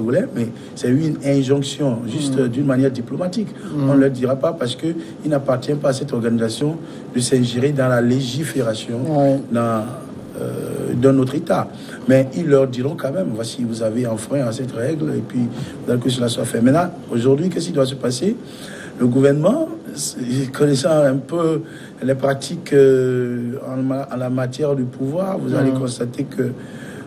mais c'est une injonction, juste d'une manière diplomatique. On ne le dira pas parce qu'il n'appartient pas à cette organisation de s'ingérer dans la légifération d'un autre État. Mais ils leur diront quand même, voici, vous avez enfreint à cette règle, et puis que cela soit fait. Maintenant, aujourd'hui, qu'est-ce qui doit se passer? Le gouvernement, connaissant un peu les pratiques en la matière du pouvoir, vous allez constater que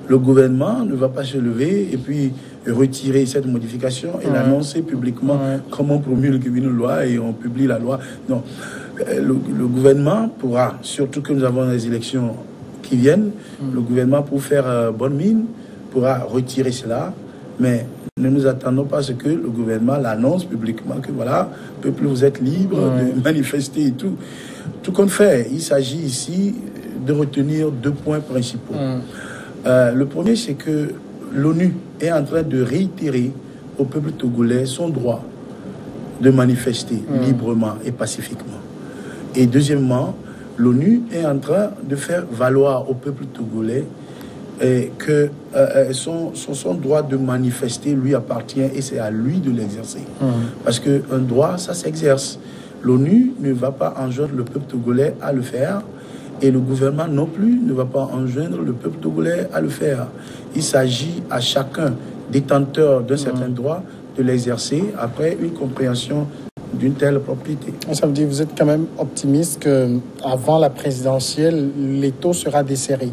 le gouvernement ne va pas se lever et puis retirer cette modification et l'annoncer publiquement comme on promulgue une loi et on publie la loi. Non, le gouvernement pourra, surtout que nous avons des élections qui viennent, le gouvernement, pour faire bonne mine, pourra retirer cela, mais ne nous attendons pas à ce que le gouvernement l'annonce publiquement que voilà, peuple, vous êtes libre de manifester et tout. Tout compte fait, il s'agit ici de retenir deux points principaux. Le premier, c'est que l'ONU est en train de réitérer au peuple togolais son droit de manifester librement et pacifiquement. Et deuxièmement, l'ONU est en train de faire valoir au peuple togolais que son droit de manifester lui appartient et c'est à lui de l'exercer. Parce qu'un droit, ça s'exerce. L'ONU ne va pas enjoindre le peuple togolais à le faire. Et le gouvernement non plus ne va pas enjoindre le peuple togolais à le faire. Il s'agit à chacun détenteur d'un certain droit de l'exercer après une compréhension d'une telle propriété. Ça veut dire que vous êtes quand même optimiste qu'avant la présidentielle, l'étau sera desserré?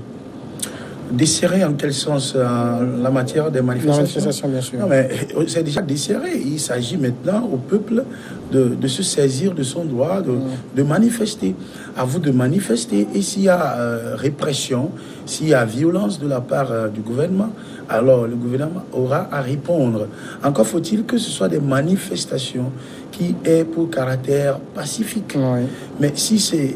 Desserré en quel sens? La matière des manifestations? La manifestation, bien sûr. Non, mais c'est déjà desserré. Il s'agit maintenant au peuple de se saisir de son droit de manifester. À vous de manifester. Et s'il y a répression, s'il y a violence de la part du gouvernement, alors le gouvernement aura à répondre. Encore faut-il que ce soit des manifestations qui aient pour caractère pacifique. Mais si c'est,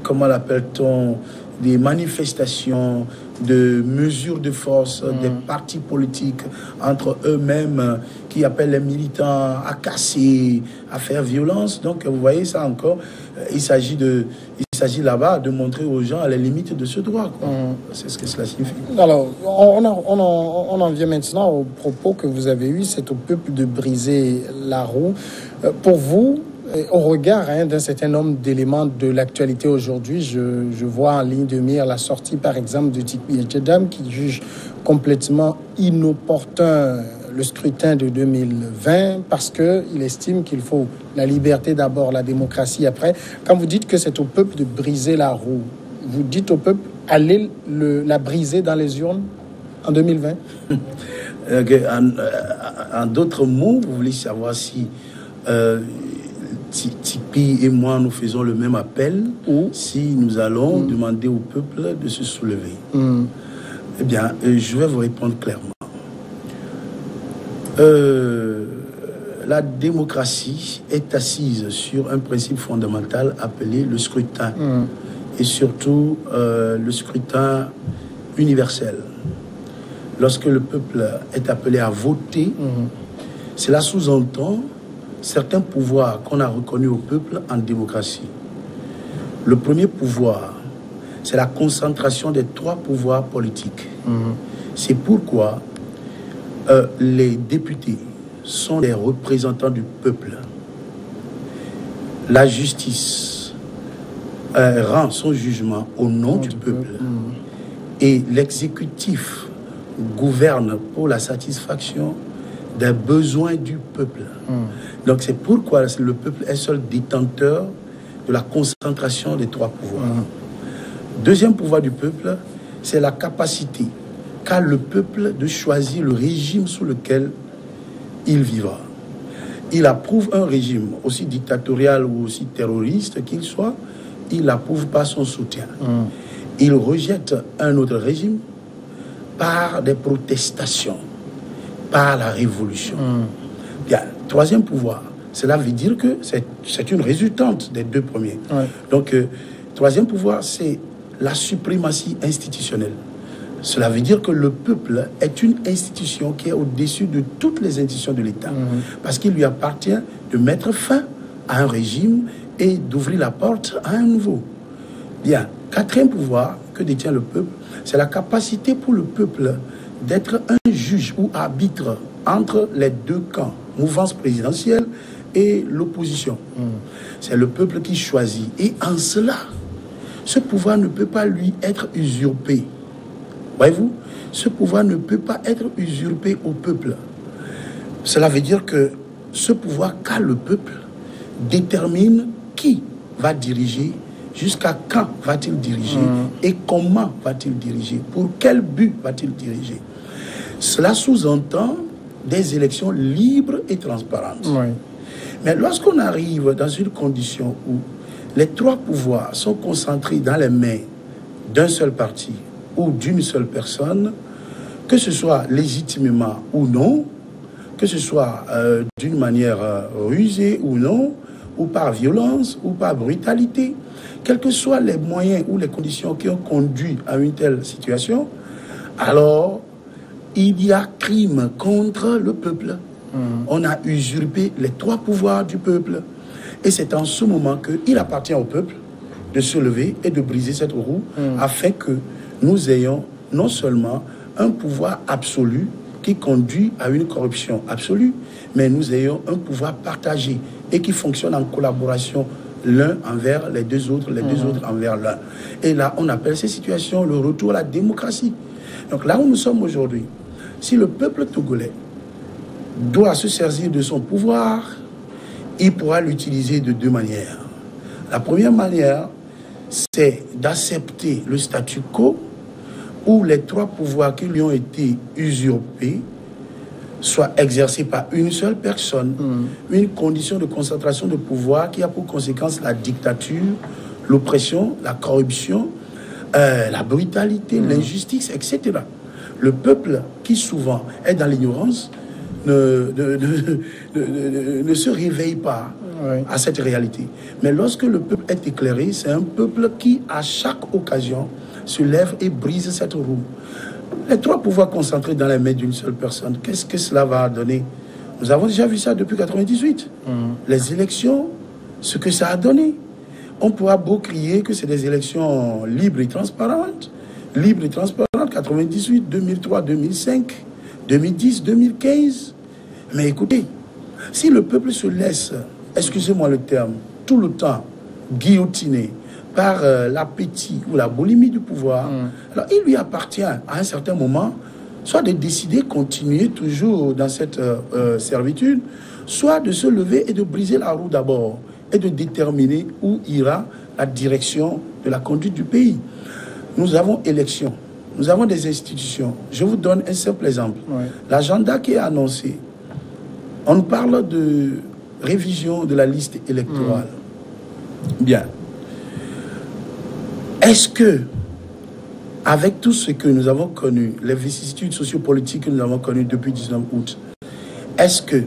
comment l'appelle-t-on, des manifestations, de mesures de force des partis politiques entre eux-mêmes qui appellent les militants à casser, à faire violence. Donc vous voyez ça encore, il s'agit là-bas de montrer aux gens les limites de ce droit. C'est ce que cela signifie. Alors, on en vient maintenant au propos que vous avez eu, c'est au peuple de briser la roue. Pour vous, au regard d'un certain nombre d'éléments de l'actualité aujourd'hui, je vois en ligne de mire la sortie, par exemple, de Tikpi Etchedam qui juge complètement inopportun le scrutin de 2020 parce qu'il estime qu'il faut la liberté d'abord, la démocratie après. Quand vous dites que c'est au peuple de briser la roue, vous dites au peuple allez la briser dans les urnes en 2020? En d'autres mots, vous voulez savoir si Tikpi et moi, nous faisons le même appel ou si nous allons demander au peuple de se soulever. Eh bien, je vais vous répondre clairement. La démocratie est assise sur un principe fondamental appelé le scrutin. Et surtout le scrutin universel. Lorsque le peuple est appelé à voter, cela sous-entend certains pouvoirs qu'on a reconnus au peuple en démocratie. Le premier pouvoir, c'est la concentration des trois pouvoirs politiques. C'est pourquoi les députés sont les représentants du peuple. La justice rend son jugement au nom du peuple. Et l'exécutif gouverne pour la satisfaction des besoins du peuple. Donc c'est pourquoi le peuple est seul détenteur de la concentration des trois pouvoirs. Deuxième pouvoir du peuple, c'est la capacité qu'a le peuple de choisir le régime sous lequel il vivra. Il approuve un régime, aussi dictatorial ou aussi terroriste qu'il soit, il approuve pas son soutien. Il rejette un autre régime par des protestations, par la révolution. Bien, troisième pouvoir, cela veut dire que c'est une résultante des deux premiers. Donc, troisième pouvoir, c'est la suprématie institutionnelle. Cela veut dire que le peuple est une institution qui est au-dessus de toutes les institutions de l'État. Parce qu'il lui appartient de mettre fin à un régime et d'ouvrir la porte à un nouveau. Bien, quatrième pouvoir que détient le peuple, c'est la capacité pour le peuple d'être un juge ou arbitre entre les deux camps, mouvance présidentielle et l'opposition. C'est le peuple qui choisit. Et en cela, ce pouvoir ne peut pas lui être usurpé. Voyez-vous, ce pouvoir ne peut pas être usurpé au peuple. Cela veut dire que ce pouvoir qu'a le peuple détermine qui va diriger, jusqu'à quand va-t-il diriger et comment va-t-il diriger, pour quel but va-t-il diriger. Cela sous-entend des élections libres et transparentes. Oui. Mais lorsqu'on arrive dans une condition où les trois pouvoirs sont concentrés dans les mains d'un seul parti ou d'une seule personne, que ce soit légitimement ou non, que ce soit d'une manière rusée ou non, ou par violence, ou par brutalité, quels que soient les moyens ou les conditions qui ont conduit à une telle situation, alors il y a crime contre le peuple. On a usurpé les trois pouvoirs du peuple. Et c'est en ce moment qu'il appartient au peuple de se lever et de briser cette roue afin que nous ayons non seulement un pouvoir absolu qui conduit à une corruption absolue, mais nous ayons un pouvoir partagé et qui fonctionne en collaboration l'un envers les deux autres envers l'un. Et là, on appelle ces situations le retour à la démocratie. Donc là où nous sommes aujourd'hui, si le peuple togolais doit se saisir de son pouvoir, il pourra l'utiliser de deux manières. La première manière, c'est d'accepter le statu quo où les trois pouvoirs qui lui ont été usurpés soient exercés par une seule personne, une condition de concentration de pouvoir qui a pour conséquence la dictature, l'oppression, la corruption, la brutalité, l'injustice, etc. Le peuple, qui souvent est dans l'ignorance, ne se réveille pas à cette réalité. Mais lorsque le peuple est éclairé, c'est un peuple qui, à chaque occasion, se lève et brise cette roue. Les trois pouvoirs concentrés dans les mains d'une seule personne, qu'est-ce que cela va donner? Nous avons déjà vu ça depuis 1998. Les élections, ce que ça a donné. On pourra beau crier que c'est des élections libres et transparentes. Libres et transparentes, 98, 2003, 2005, 2010, 2015. Mais écoutez, si le peuple se laisse, excusez-moi le terme, tout le temps guillotiner par l'appétit ou la boulimie du pouvoir, alors il lui appartient à un certain moment soit de décider de continuer toujours dans cette servitude, soit de se lever et de briser la roue d'abord et de déterminer où ira la direction de la conduite du pays. Nous avons élection, nous avons des institutions. Je vous donne un simple exemple. L'agenda qui est annoncé, on parle de révision de la liste électorale. Bien. Est-ce que, avec tout ce que nous avons connu, les vicissitudes sociopolitiques que nous avons connues depuis 19 août, est-ce que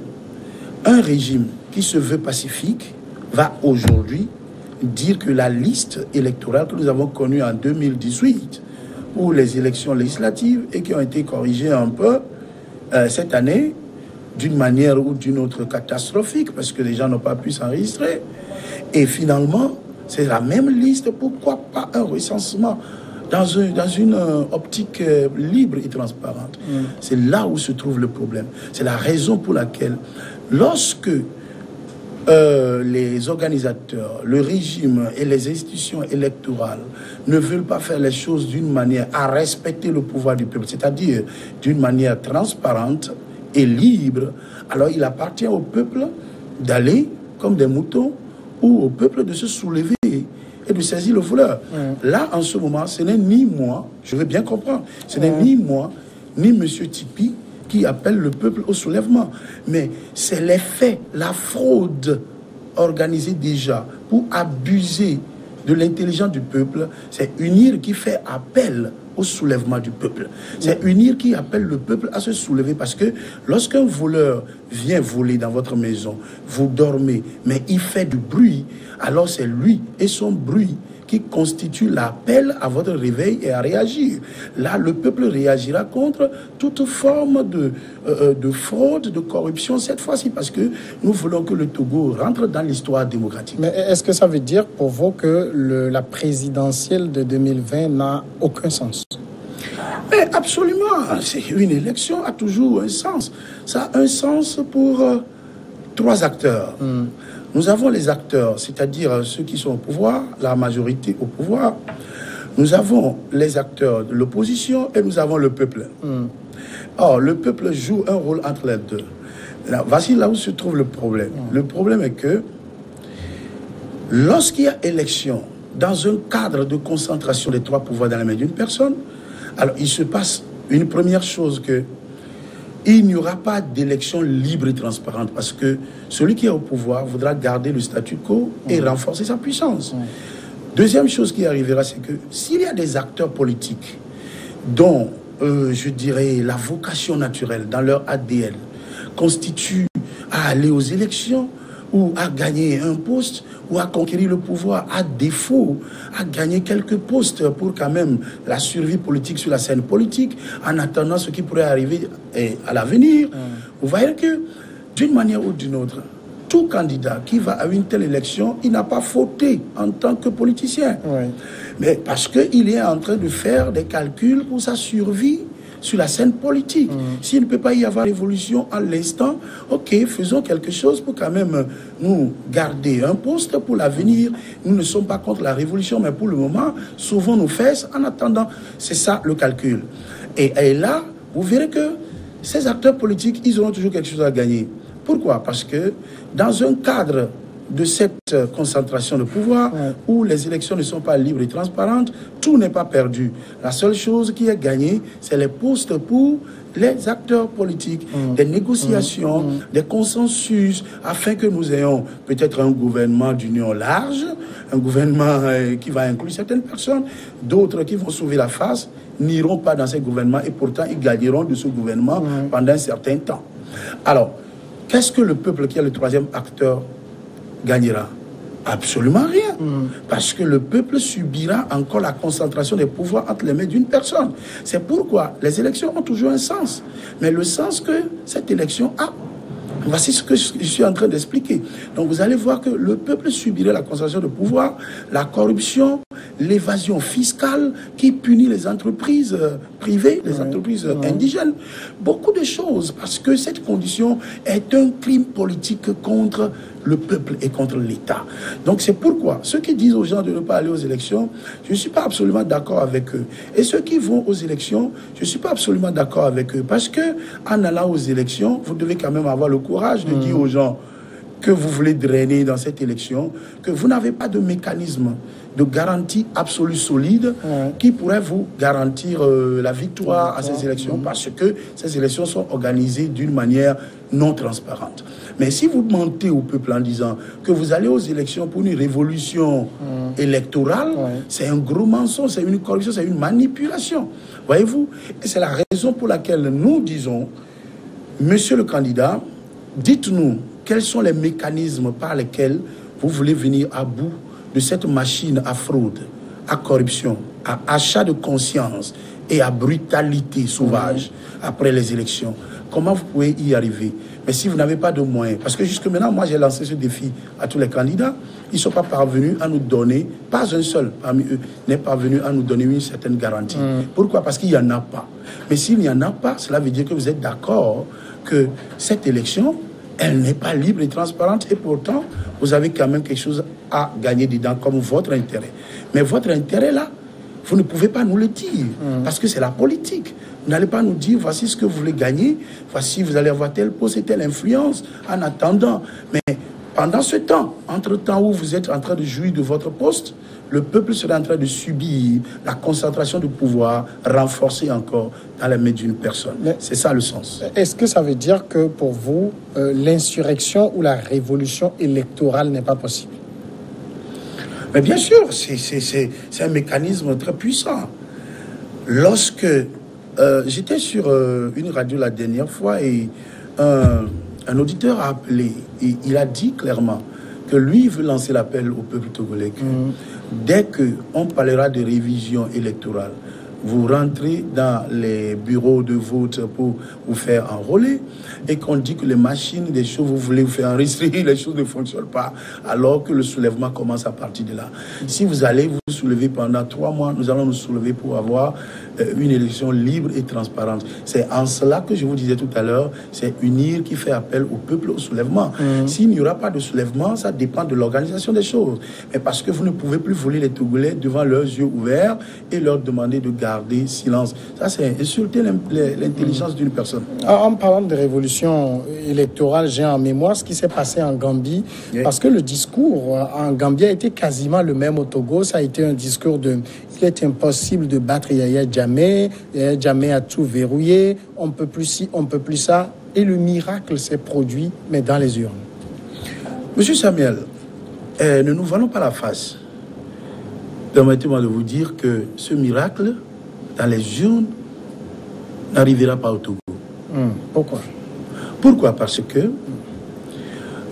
un régime qui se veut pacifique va aujourd'hui dire que la liste électorale que nous avons connue en 2018 pour les élections législatives et qui ont été corrigées un peu cette année, d'une manière ou d'une autre catastrophique, parce que les gens n'ont pas pu s'enregistrer, et finalement, c'est la même liste, pourquoi pas un recensement dans une optique libre et transparente. C'est là où se trouve le problème. C'est la raison pour laquelle, lorsque les organisateurs, le régime et les institutions électorales ne veulent pas faire les choses d'une manière à respecter le pouvoir du peuple, c'est-à-dire d'une manière transparente et libre, alors il appartient au peuple d'aller comme des moutons ou au peuple de se soulever et de saisir le voleur. Là, en ce moment, ce n'est ni moi, je veux bien comprendre, ce n'est ni moi, ni M. Tipi qui appelle le peuple au soulèvement. Mais c'est les faits, la fraude organisée déjà pour abuser de l'intelligence du peuple. C'est UNIR qui fait appel au soulèvement du peuple. C'est UNIR qui appelle le peuple à se soulever, parce que lorsqu'un voleur vient voler dans votre maison, vous dormez, mais il fait du bruit, alors c'est lui et son bruit qui constitue l'appel à votre réveil et à réagir. Là, le peuple réagira contre toute forme de fraude, de corruption, cette fois-ci, parce que nous voulons que le Togo rentre dans l'histoire démocratique. Mais est-ce que ça veut dire pour vous que la présidentielle de 2020 n'a aucun sens? Mais absolument, une élection a toujours un sens. Ça a un sens pour 3 acteurs. Nous avons les acteurs, c'est-à-dire ceux qui sont au pouvoir, la majorité au pouvoir. Nous avons les acteurs de l'opposition et nous avons le peuple. Or, le peuple joue un rôle entre les deux. Là, voici là où se trouve le problème. Le problème est que lorsqu'il y a élection dans un cadre de concentration des 3 pouvoirs dans la main d'une personne, alors il se passe une première chose que il n'y aura pas d'élection libre et transparente parce que celui qui est au pouvoir voudra garder le statu quo et renforcer sa puissance. Deuxième chose qui arrivera, c'est que s'il y a des acteurs politiques dont, je dirais, la vocation naturelle dans leur ADN constitue à aller aux élections ou à gagner un poste ou à conquérir le pouvoir, à défaut, à gagner quelques postes pour quand même la survie politique sur la scène politique, en attendant ce qui pourrait arriver à l'avenir. Vous voyez que, d'une manière ou d'une autre, tout candidat qui va à une telle élection, il n'a pas fauté en tant que politicien. Mais parce qu'il est en train de faire des calculs pour sa survie sur la scène politique. S'il ne peut pas y avoir révolution à l'instant, ok, faisons quelque chose pour quand même nous garder un poste pour l'avenir. Nous ne sommes pas contre la révolution, mais pour le moment, sauvons nos fesses en attendant. C'est ça le calcul. Et là, vous verrez que ces acteurs politiques, ils auront toujours quelque chose à gagner. Pourquoi? Parce que dans un cadre de cette concentration de pouvoir où les élections ne sont pas libres et transparentes, tout n'est pas perdu. La seule chose qui est gagnée, c'est les postes pour les acteurs politiques, des négociations, des consensus, afin que nous ayons peut-être un gouvernement d'union large, un gouvernement qui va inclure certaines personnes, d'autres qui vont sauver la face, n'iront pas dans ces gouvernements et pourtant ils gagneront de ce gouvernement pendant un certain temps. Alors, qu'est-ce que le peuple qui est le 3e acteur gagnera? Absolument rien. Parce que le peuple subira encore la concentration des pouvoirs entre les mains d'une personne. C'est pourquoi les élections ont toujours un sens. Mais le sens que cette élection a, voici ce que je suis en train d'expliquer. Donc vous allez voir que le peuple subirait la concentration de pouvoir, la corruption, l'évasion fiscale qui punit les entreprises privées, les entreprises indigènes. Beaucoup de choses, parce que cette condition est un crime politique contre le peuple et contre l'État. Donc c'est pourquoi ceux qui disent aux gens de ne pas aller aux élections, je ne suis pas absolument d'accord avec eux. Et ceux qui vont aux élections, je ne suis pas absolument d'accord avec eux. Parce que en allant aux élections, vous devez quand même avoir le courage de dire aux gens que vous voulez drainer dans cette élection, que vous n'avez pas de mécanisme de garantie absolue solide qui pourrait vous garantir la victoire à ces élections parce que ces élections sont organisées d'une manière non transparente. Mais si vous mentez au peuple en disant que vous allez aux élections pour une révolution électorale, c'est un gros mensonge, c'est une corruption, c'est une manipulation. Voyez-vous? Et c'est la raison pour laquelle nous disons, monsieur le candidat, dites-nous quels sont les mécanismes par lesquels vous voulez venir à bout de cette machine à fraude, à corruption, à achat de conscience et à brutalité sauvage après les élections. Comment vous pouvez y arriver? Mais si vous n'avez pas de moyens, parce que jusque maintenant, moi j'ai lancé ce défi à tous les candidats, ils ne sont pas parvenus à nous donner, pas un seul parmi eux n'est parvenu à nous donner une certaine garantie. Pourquoi? Parce qu'il n'y en a pas. Mais s'il n'y en a pas, cela veut dire que vous êtes d'accord que cette élection, elle n'est pas libre et transparente et pourtant, vous avez quand même quelque chose à gagner dedans comme votre intérêt. Mais votre intérêt là, vous ne pouvez pas nous le dire parce que c'est la politique. Vous n'allez pas nous dire voici ce que vous voulez gagner, voici vous allez avoir tel poste et telle influence en attendant. Mais pendant ce temps, entre-temps où vous êtes en train de jouir de votre poste, le peuple sera en train de subir la concentration de pouvoir renforcée encore dans la main d'une personne. C'est ça le sens. Est-ce que ça veut dire que pour vous, l'insurrection ou la révolution électorale n'est pas possible? Mais bien sûr, c'est un mécanisme très puissant. Lorsque j'étais sur une radio la dernière fois et un auditeur a appelé et il a dit clairement que lui veut lancer l'appel au peuple togolais. Dès qu'on parlera de révision électorale, vous rentrez dans les bureaux de vote pour vous faire enrôler et qu'on dit que les machines, des choses, vous voulez vous faire enregistrer, les choses ne fonctionnent pas, alors que le soulèvement commence à partir de là. Si vous allez vous soulever pendant 3 mois, nous allons nous soulever pour avoir une élection libre et transparente. C'est en cela que je vous disais tout à l'heure, c'est UNIR qui fait appel au peuple au soulèvement. S'il n'y aura pas de soulèvement, ça dépend de l'organisation des choses. Mais parce que vous ne pouvez plus voler les Togolais devant leurs yeux ouverts et leur demander de garder silence. Ça, c'est insulter l'intelligence d'une personne. En parlant de révolution électorale, j'ai en mémoire ce qui s'est passé en Gambie, parce que le discours en Gambie a été quasiment le même au Togo. Ça a été un discours de « il est impossible de battre Yaya Jammeh, Yaya Jammeh a tout verrouillé, on ne peut plus ci, on ne peut plus ça ». Et le miracle s'est produit, mais dans les urnes. Monsieur Samuel, ne nous voilons pas la face. Permettez-moi de vous dire que ce miracle, dans les urnes, n'arrivera pas au Togo. Pourquoi? Pourquoi? Parce que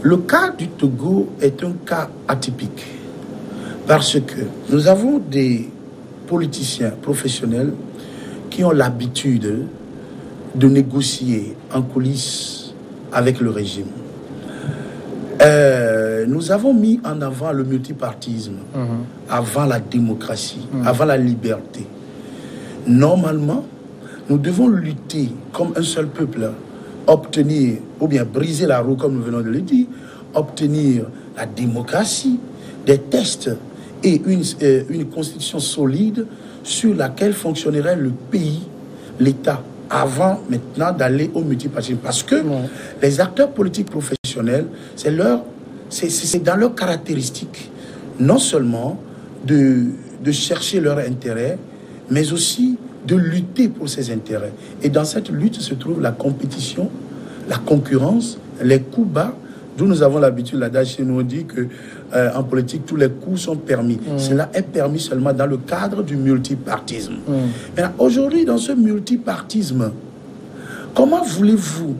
le cas du Togo est un cas atypique. Parce que nous avons des politiciens professionnels qui ont l'habitude de négocier en coulisses avec le régime. Nous avons mis en avant le multipartisme avant la démocratie, avant la liberté. Normalement, nous devons lutter comme un seul peuple, obtenir, ou bien briser la roue, comme nous venons de le dire, obtenir la démocratie, des tests et une constitution solide sur laquelle fonctionnerait le pays, l'État, avant maintenant d'aller au multipartisme. Parce que les acteurs politiques professionnels, c'est dans leurs caractéristiques, non seulement de chercher leur intérêt, mais aussi de lutter pour ses intérêts. Et dans cette lutte se trouve la compétition, la concurrence, les coups bas, d'où nous avons l'habitude, l'adage chez nous dit que en politique, tous les coups sont permis. Cela est permis seulement dans le cadre du multipartisme. Maintenant, aujourd'hui, dans ce multipartisme, comment voulez-vous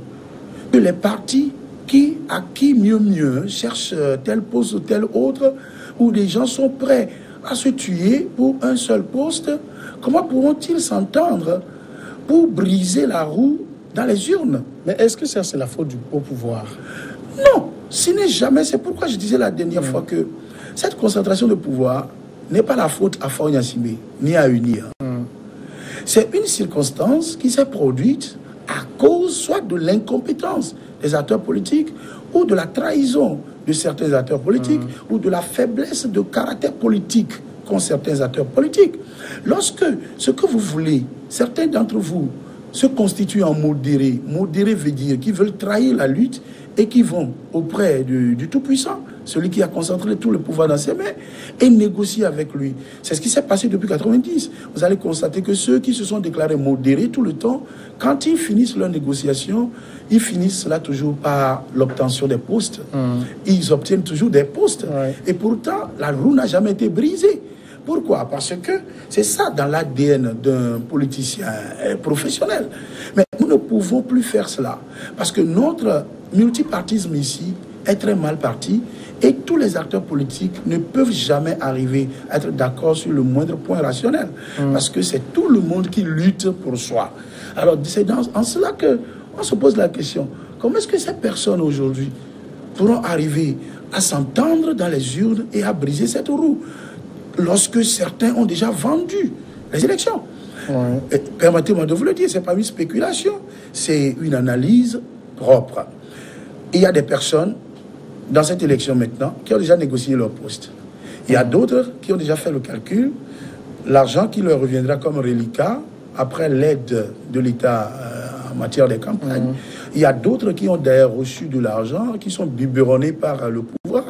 que les partis à qui mieux cherchent tel poste ou tel autre, où des gens sont prêts à se tuer pour un seul poste, comment pourront-ils s'entendre pour briser la roue dans les urnes? Mais est-ce que ça, c'est la faute au pouvoir? Non, ce n'est jamais. C'est pourquoi je disais la dernière fois que cette concentration de pouvoir n'est pas la faute à Faure Gnassingbé, ni à UNIR. C'est une circonstance qui s'est produite à cause soit de l'incompétence des acteurs politiques ou de la trahison de certains acteurs politiques ou de la faiblesse de caractère politique qu'ont certains acteurs politiques. Lorsque ce que vous voulez, certains d'entre vous se constituent en modérés, modérés veut dire qu'ils veulent trahir la lutte et qui vont auprès du Tout-Puissant, celui qui a concentré tout le pouvoir dans ses mains, et négocier avec lui. C'est ce qui s'est passé depuis 1990. Vous allez constater que ceux qui se sont déclarés modérés tout le temps, quand ils finissent leur négociation, ils finissent là toujours par l'obtention des postes. Ils obtiennent toujours des postes. Et pourtant, la roue n'a jamais été brisée. Pourquoi? Parce que c'est ça dans l'ADN d'un politicien professionnel. Mais nous ne pouvons plus faire cela. Parce que notre multipartisme ici est très mal parti et tous les acteurs politiques ne peuvent jamais arriver à être d'accord sur le moindre point rationnel. Parce que c'est tout le monde qui lutte pour soi. Alors c'est en cela qu'on se pose la question. Comment est-ce que ces personnes aujourd'hui pourront arriver à s'entendre dans les urnes et à briser cette roue lorsque certains ont déjà vendu les élections? Permettez-moi de vous le dire, ce n'est pas une spéculation, c'est une analyse propre. Il y a des personnes dans cette élection maintenant qui ont déjà négocié leur poste. Il y a d'autres qui ont déjà fait le calcul, l'argent qui leur reviendra comme reliquat après l'aide de l'État en matière de campagne. Il y a d'autres qui ont d'ailleurs reçu de l'argent, qui sont biberonnés par le pouvoir,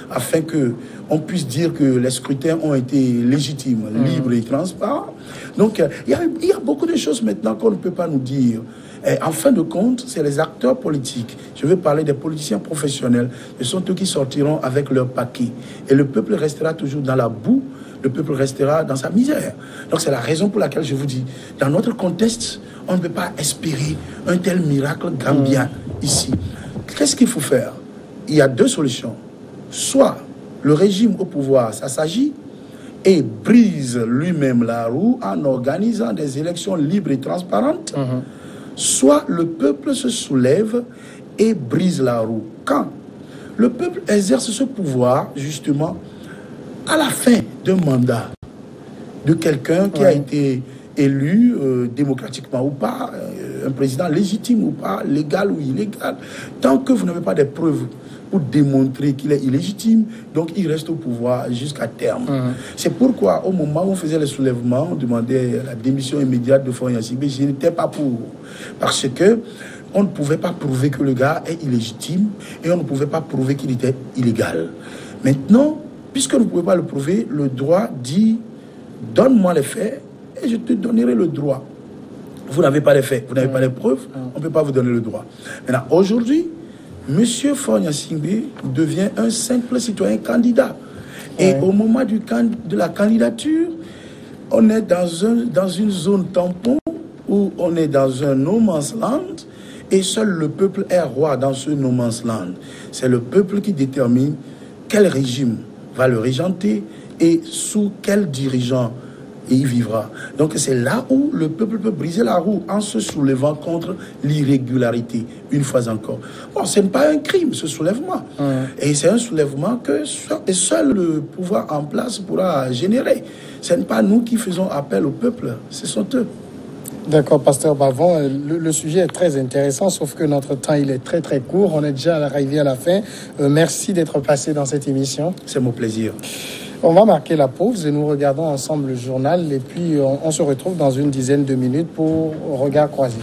afin qu'on puisse dire que les scrutins ont été légitimes, libres et transparents. Donc, il y a beaucoup de choses maintenant qu'on ne peut pas nous dire. Et en fin de compte, c'est les acteurs politiques. Je veux parler des politiciens professionnels. Ce sont eux qui sortiront avec leur paquet. Et le peuple restera toujours dans la boue. Le peuple restera dans sa misère. Donc, c'est la raison pour laquelle je vous dis, dans notre contexte, on ne peut pas espérer un tel miracle gambien ici. Qu'est-ce qu'il faut faire? Il y a deux solutions. Soit le régime au pouvoir, ça s'agit, et brise lui-même la roue en organisant des élections libres et transparentes, soit le peuple se soulève et brise la roue. Quand le peuple exerce ce pouvoir, justement, à la fin d'un mandat de quelqu'un qui a été élu démocratiquement ou pas, un président légitime ou pas, légal ou illégal, tant que vous n'avez pas des preuves pour démontrer qu'il est illégitime, donc il reste au pouvoir jusqu'à terme. C'est pourquoi, au moment où on faisait le soulèvement, on demandait la démission immédiate de Faure Gnassingbé, je n'étais pas pour. Parce que on ne pouvait pas prouver que le gars est illégitime et on ne pouvait pas prouver qu'il était illégal. Maintenant, puisque on ne pouvait pas le prouver, le droit dit « donne-moi les faits et je te donnerai le droit ». Vous n'avez pas les faits, vous n'avez pas les preuves, on ne peut pas vous donner le droit. Maintenant, aujourd'hui, M. Faure Gnassingbé devient un simple citoyen candidat. Et au moment de la candidature, on est dans une zone tampon où on est dans un no man's land et seul le peuple est roi dans ce no man's land. C'est le peuple qui détermine quel régime va le régenter et sous quel dirigeant il vivra. Donc c'est là où le peuple peut briser la roue en se soulevant contre l'irrégularité, une fois encore. Bon, ce n'est pas un crime, ce soulèvement. Et c'est un soulèvement que seul le pouvoir en place pourra générer. Ce n'est pas nous qui faisons appel au peuple, ce sont eux. D'accord, Pasteur Bavon, le sujet est très intéressant, sauf que notre temps il est très très court. On est déjà arrivé à la fin. Merci d'être passé dans cette émission. C'est mon plaisir. On va marquer la pause et nous regardons ensemble le journal et puis on se retrouve dans une dizaine de minutes pour Regard croisé.